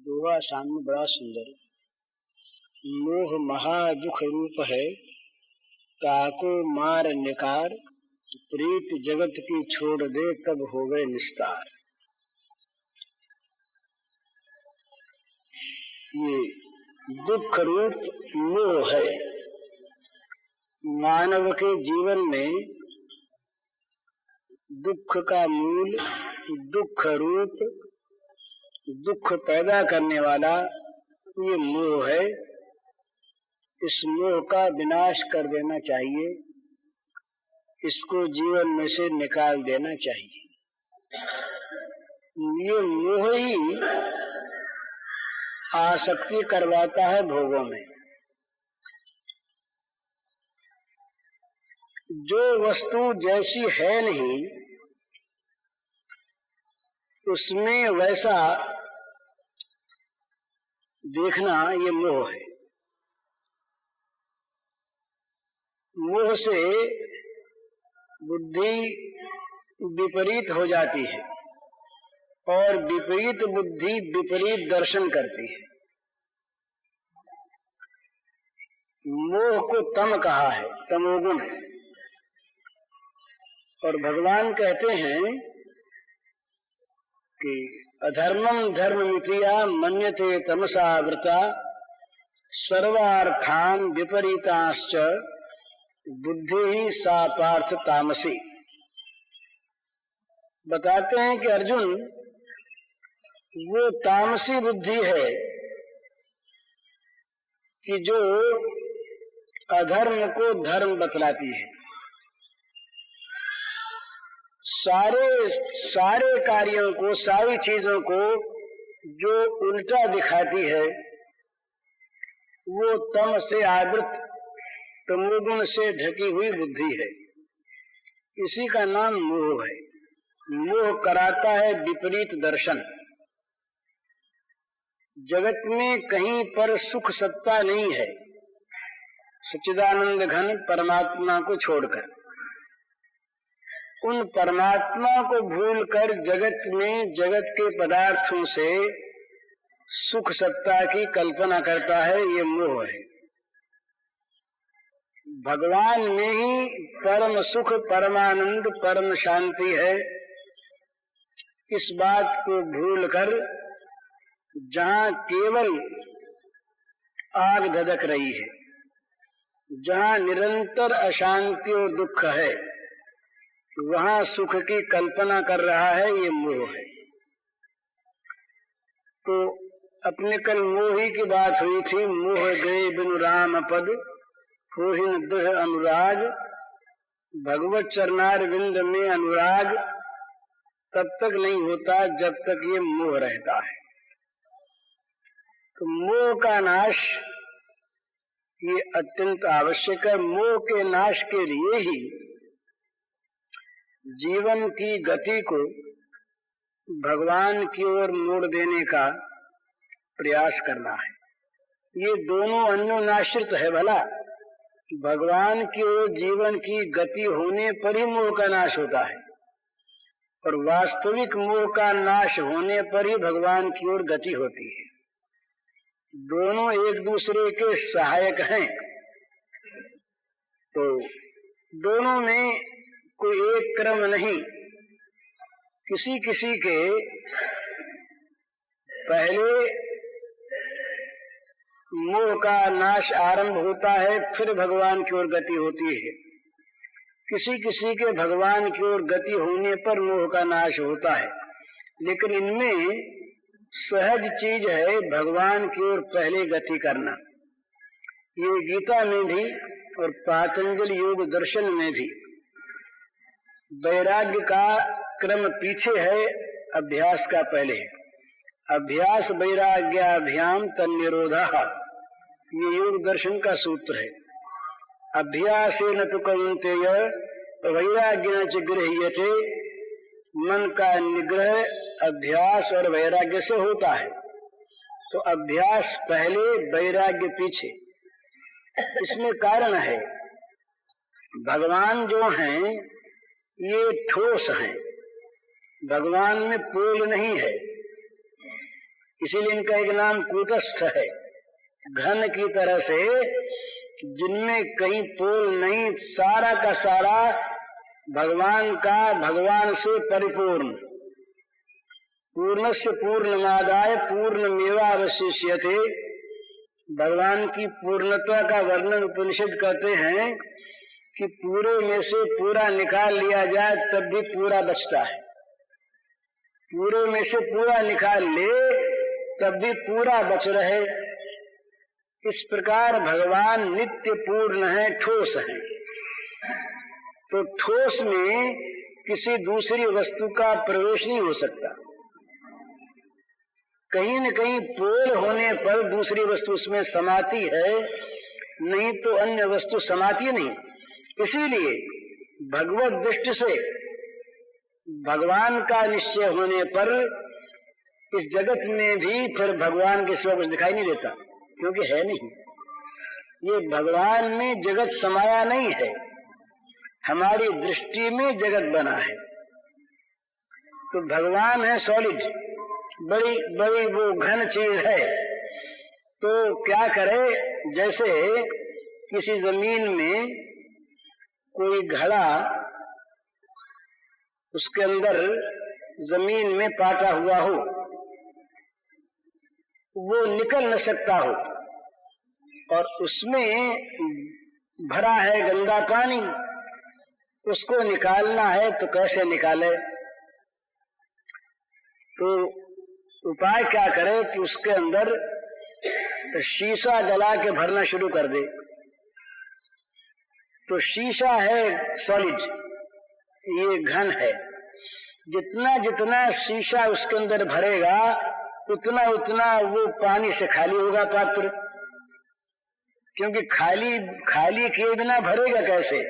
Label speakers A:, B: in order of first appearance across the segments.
A: दोहा सामने बड़ा सुंदर। मोह महा दुख रूप है, काको मार निकार, प्रीत जगत की छोड़ दे तब होवे निस्तार। ये दुख रूप मोह है। मानव के जीवन में दुख का मूल, दुख रूप, दुख पैदा करने वाला ये मोह है। इस मोह का विनाश कर देना चाहिए, इसको जीवन में से निकाल देना चाहिए। ये मोह ही आसक्ति करवाता है भोगों में। जो वस्तु जैसी है नहीं उसमें वैसा देखना ये मोह है। मोह से बुद्धि विपरीत हो जाती है और विपरीत बुद्धि विपरीत दर्शन करती है। मोह को तम कहा है, तमोगुण। और भगवान कहते हैं कि अधर्मम धर्ममितिया मन्यते तमसा वृता, सर्वार्थान विपरीतांश्च बुद्धि ही सा पार्थ तामसी। बताते हैं कि अर्जुन, वो तामसी बुद्धि है कि जो अधर्म को धर्म बतलाती है। सारे कार्यों को, सारी चीजों को जो उल्टा दिखाती है वो तम से आवृत, तमोगुण से ढकी हुई बुद्धि है। इसी का नाम मोह है। मोह कराता है विपरीत दर्शन। जगत में कहीं पर सुख सत्ता नहीं है सच्चिदानंद घन परमात्मा को छोड़कर। उन परमात्मा को भूलकर जगत में, जगत के पदार्थों से सुख सत्ता की कल्पना करता है, ये मोह है। भगवान में ही परम सुख, परमानंद, परम शांति है। इस बात को भूलकर जहां केवल आग धधक रही है, जहां निरंतर अशांति और दुख है, वहां सुख की कल्पना कर रहा है, ये मोह है। तो अपने कल मोही की बात हुई थी। मोह गए बिनु राम पद, होहिन दुह अनुराग, भगवत चरणार विंद में अनुराग तब तक नहीं होता जब तक ये मोह रहता है। तो मोह का नाश ये अत्यंत आवश्यक है। मोह के नाश के लिए ही जीवन की गति को भगवान की ओर मोड़ देने का प्रयास करना है। ये दोनों अन्योन्याश्रित है। भला भगवान की ओर जीवन की गति होने पर ही मोह का नाश होता है और वास्तविक मोह का नाश होने पर ही भगवान की ओर गति होती है। दोनों एक दूसरे के सहायक हैं। तो दोनों में कोई एक क्रम नहीं। किसी किसी के पहले मोह का नाश आरंभ होता है, फिर भगवान की ओर गति होती है। किसी किसी के भगवान की ओर गति होने पर मोह का नाश होता है। लेकिन इनमें सहज चीज है भगवान की ओर पहले गति करना। ये गीता में भी और पातंजल योग दर्शन में भी वैराग्य का क्रम पीछे है, अभ्यास का पहले है। अभ्यास वैराग्याभ्याम तन्निरोधः, ये योग दर्शन का सूत्र है। अभ्यासेन तु कौन्तेय वैराग्येन च गृह्यते। मन का निग्रह अभ्यास और वैराग्य से होता है। तो अभ्यास पहले, वैराग्य पीछे। इसमें कारण है, भगवान जो हैं ये ठोस हैं, भगवान में पोल नहीं है। इसीलिए इनका एक नाम कूटस्थ है। घन की तरह से, जिनमें कहीं पोल नहीं, सारा का सारा भगवान का, भगवान से परिपूर्ण। पूर्णस्य पूर्णमादाय पूर्णमेवावशिष्यते। भगवान की पूर्णता का वर्णन उपनिषद करते हैं कि पूरे में से पूरा निकाल लिया जाए तब भी पूरा बचता है, पूरे में से पूरा निकाल ले तब भी पूरा बच रहे। इस प्रकार भगवान नित्य पूर्ण है, ठोस है। तो ठोस में किसी दूसरी वस्तु का प्रवेश नहीं हो सकता। कहीं न कहीं पोल होने पर दूसरी वस्तु उसमें समाती है, नहीं तो अन्य वस्तु समाती नहीं। इसीलिए भगवत दृष्टि से भगवान का निश्चय होने पर इस जगत में भी फिर भगवान के सिवा कुछ दिखाई नहीं देता, क्योंकि है नहीं। ये भगवान में जगत समाया नहीं है, हमारी दृष्टि में जगत बना है। तो भगवान है सॉलिड, बड़ी बड़ी वो घन चीज है। तो क्या करे, जैसे किसी जमीन में कोई घड़ा, उसके अंदर जमीन में पाटा हुआ हो, वो निकल न सकता हो, और उसमें भरा है गंदा पानी, उसको निकालना है तो कैसे निकाले? तो उपाय क्या करे कि उसके अंदर शीशा जला के भरना शुरू कर दे। तो शीशा है सॉलिड, ये घन है। जितना जितना शीशा उसके अंदर भरेगा उतना उतना वो पानी से खाली होगा पात्र, क्योंकि खाली किए बिना भरेगा कैसे?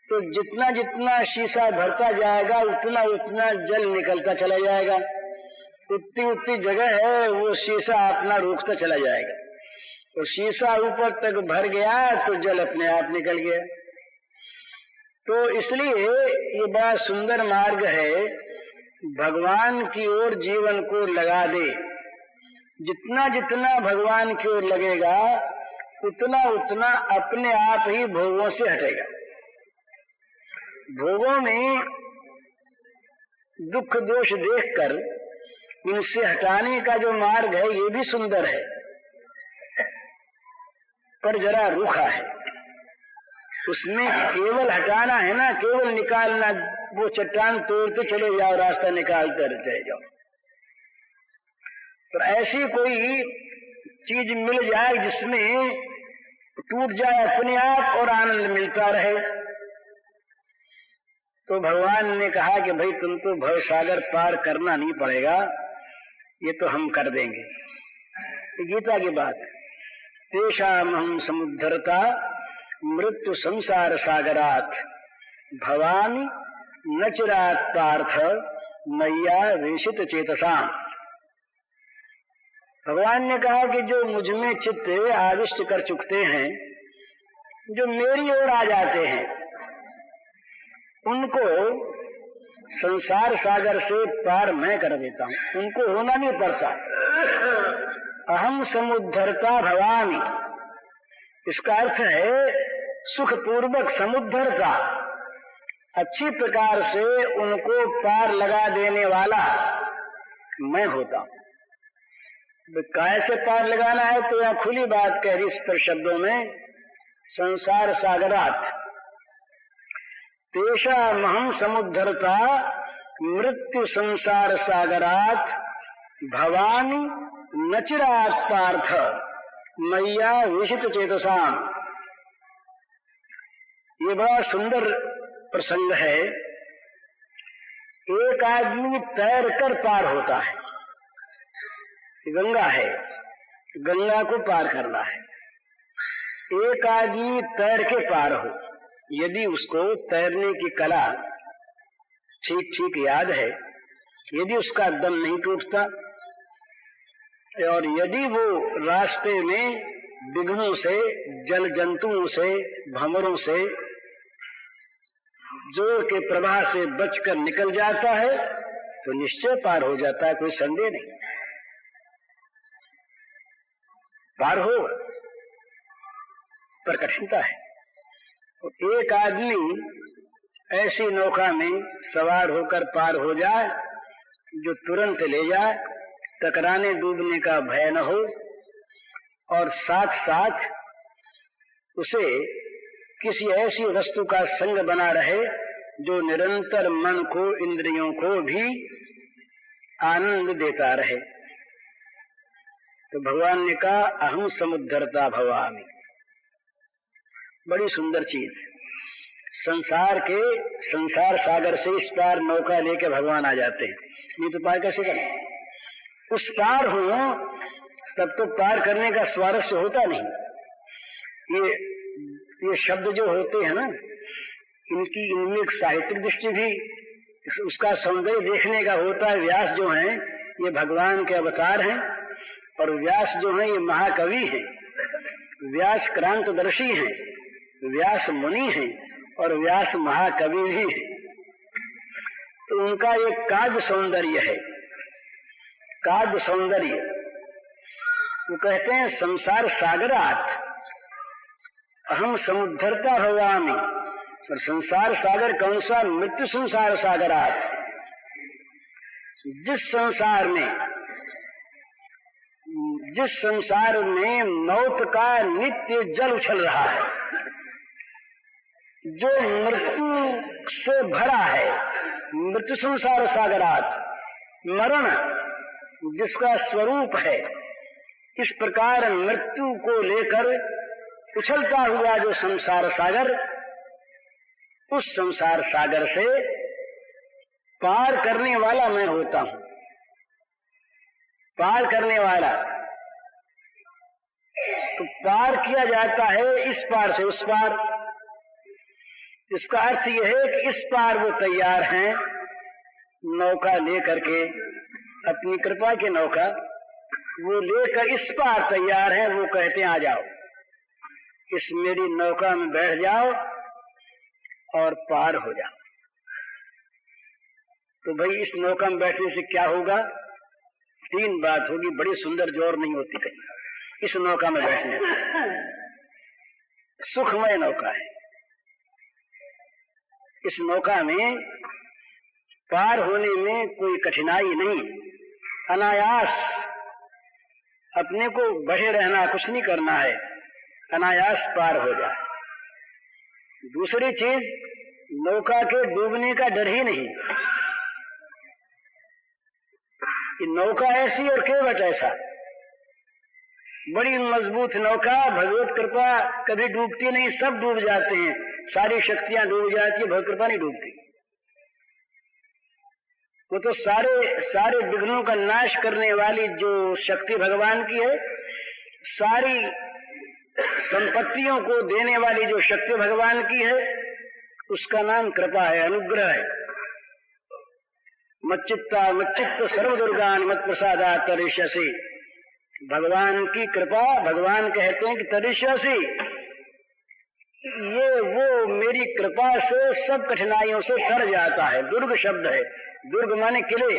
A: तो जितना जितना शीशा भरता जाएगा उतना उतना जल निकलता चला जाएगा, उतनी उतनी जगह है वो शीशा अपना रोकता चला जाएगा। तो शीशा ऊपर तक भर गया तो जल अपने आप निकल गया। तो इसलिए ये बड़ा सुंदर मार्ग है, भगवान की ओर जीवन को लगा दे। जितना जितना भगवान की ओर लगेगा उतना उतना अपने आप ही भोगों से हटेगा। भोगों में दुख दोष देखकर इनसे हटाने का जो मार्ग है ये भी सुंदर है, पर जरा रूखा है। उसमें केवल हटाना है ना, केवल निकालना, वो चट्टान तोड़ते चले जाओ, रास्ता निकालते चले जाओ। पर ऐसी कोई चीज मिल जाए जिसमें टूट जाए अपने आप और आनंद मिलता रहे। तो भगवान ने कहा कि भाई तुम तो भव सागर पार करना नहीं पड़ेगा, ये तो हम कर देंगे। गीता की बात, तेषाम हम समुद्धरता मृत्यु संसार सागरात भवामी न चिरात पार्थ मैया वेशित चेतसाम। भगवान ने कहा कि जो मुझ में चित्त आविष्ट कर चुकते हैं, जो मेरी ओर आ जाते हैं, उनको संसार सागर से पार मैं कर देता हूं, उनको होना नहीं पड़ता। अहम समुद्धरता भवामी, इसका अर्थ है सुखपूर्वक समुद्धरता, अच्छी प्रकार से उनको पार लगा देने वाला मैं होता हूं। काय से पार लगाना है तो यहां खुली बात कह रही इस पर शब्दों में, संसार सागरात तेषा महं समुद्धरता मृत्यु संसार सागरात भवानी न चिरात पार्थ मैया विशित चेतसाम। ये बड़ा सुंदर प्रसंग है। एक आदमी तैर कर पार होता है, गंगा है, गंगा को पार करना है। एक आदमी तैर के पार हो, यदि उसको तैरने की कला ठीक ठीक याद है, यदि उसका दम नहीं टूटता, और यदि वो रास्ते में विघ्नों से, जल जंतुओं से, भंवरों से, जोर के प्रवाह से बचकर निकल जाता है तो निश्चय पार हो जाता है, कोई संदेह नहीं। पार होगा, पर कठिनता है। तो एक आदमी ऐसी नौका में सवार होकर पार हो जाए जो तुरंत ले जाए, टकराने डूबने का भय न हो, और साथ साथ उसे किसी ऐसी वस्तु का संग बना रहे जो निरंतर मन को, इंद्रियों को भी आनंद देता रहे। तो भगवान ने कहा अहम समुद्धरता भवामि। बड़ी सुंदर चीज। संसार सागर से इस पार नौका लेके भगवान आ जाते हैं, नहीं तो पार कैसे करें? उस पार हो तब तो पार करने का स्वारस्य होता नहीं। ये शब्द जो होते हैं ना, इनमें एक साहित्यिक दृष्टि भी, उसका सौंदर्य देखने का होता है। व्यास जो हैं ये भगवान के अवतार हैं, और व्यास जो हैं ये महाकवि हैं, व्यास क्रांतदर्शी हैं, व्यास मुनि हैं, और व्यास महाकवि भी हैं। तो उनका एक काव्य सौंदर्य है, काव्य सौंदर्य। वो कहते हैं संसार सागरात अहम समुद्धरता भवामि। और संसार सागर कौन सा? मृत्यु संसार सागरात। जिस संसार में मौत का नित्य जल उछल रहा है, जो मृत्यु से भरा है, मृत्यु संसार सागरात, मरण जिसका स्वरूप है, इस प्रकार मृत्यु को लेकर उछलता हुआ जो संसार सागर, उस संसार सागर से पार करने वाला मैं होता हूं। पार करने वाला तो पार किया जाता है इस पार से उस पार। इसका अर्थ यह है कि इस पार वो तैयार हैं नौका लेकर के, अपनी कृपा की नौका वो लेकर इस पार तैयार हैं। वो कहते हैं आ जाओ, इस मेरी नौका में बैठ जाओ और पार हो जाओ। तो भाई इस नौका में बैठने से क्या होगा? 3 बात होगी, बड़ी सुंदर, जोर नहीं होती कहीं। इस नौका में बैठने सुखमय नौका है। इस नौका में पार होने में कोई कठिनाई नहीं, अनायास अपने को बढ़े रहना, कुछ नहीं करना है, अनायास पार हो जाए। दूसरी चीज, नौका के डूबने का डर ही नहीं। ये नौका ऐसी और केवट ऐसा, बड़ी मजबूत नौका, भगवत कृपा कभी डूबती नहीं, सब डूब जाते हैं, सारी शक्तियां डूब जाती है, भगवत कृपा नहीं डूबती। वो तो सारे विघ्नों का नाश करने वाली जो शक्ति भगवान की है, सारी संपत्तियों को देने वाली जो शक्ति भगवान की है, उसका नाम कृपा है, अनुग्रह है। मच्चित्त सर्वदुर्गान मत प्रसादात् तरिष्यसि। भगवान की कृपा, भगवान कहते हैं कि तरिष्यसि, ये वो मेरी कृपा से सब कठिनाइयों से तर जाता है। दुर्ग शब्द है, दुर्ग माने किले।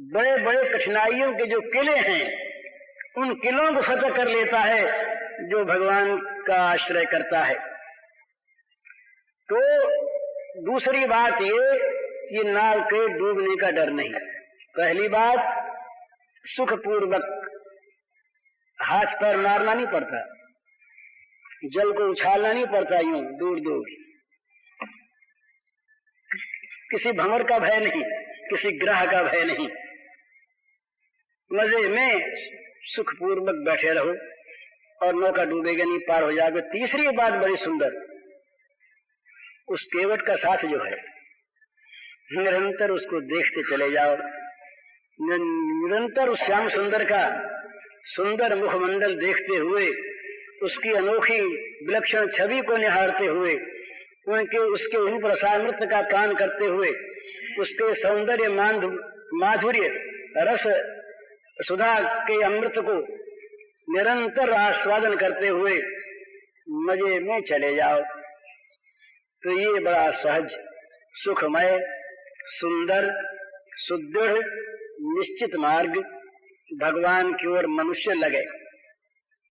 A: बड़े बड़े कठिनाइयों के जो किले हैं, उन किलों को फतह कर लेता है जो भगवान का आश्रय करता है। तो दूसरी बात ये नाव के डूबने का डर नहीं। पहली बात, सुखपूर्वक हाथ पैर मारना नहीं पड़ता, जल को उछालना नहीं पड़ता यूं दूर दूर, किसी भंवर का भय नहीं, किसी ग्रह का भय नहीं, मजे में सुखपूर्वक बैठे रहो और नौका डूबेगा नहीं, पार हो जाओगे। तीसरी बात बड़ी सुंदर, उस केवट का साथ जो है, निरंतर उसको देखते चले जाओ, निरंतर उस श्याम सुंदर का सुंदर मुखमंडल देखते हुए, उसकी अनोखी विलक्षण छवि को निहारते हुए, उसके रूप रसामृत का पान करते हुए, उसके सौंदर्य माधुर्य रस सुधा के अमृत को निरंतर आस्वादन करते हुए मजे में चले जाओ। तो ये बड़ा सहज, सुखमय, सुंदर, सुदृढ़, निश्चित मार्ग भगवान की ओर मनुष्य लगे।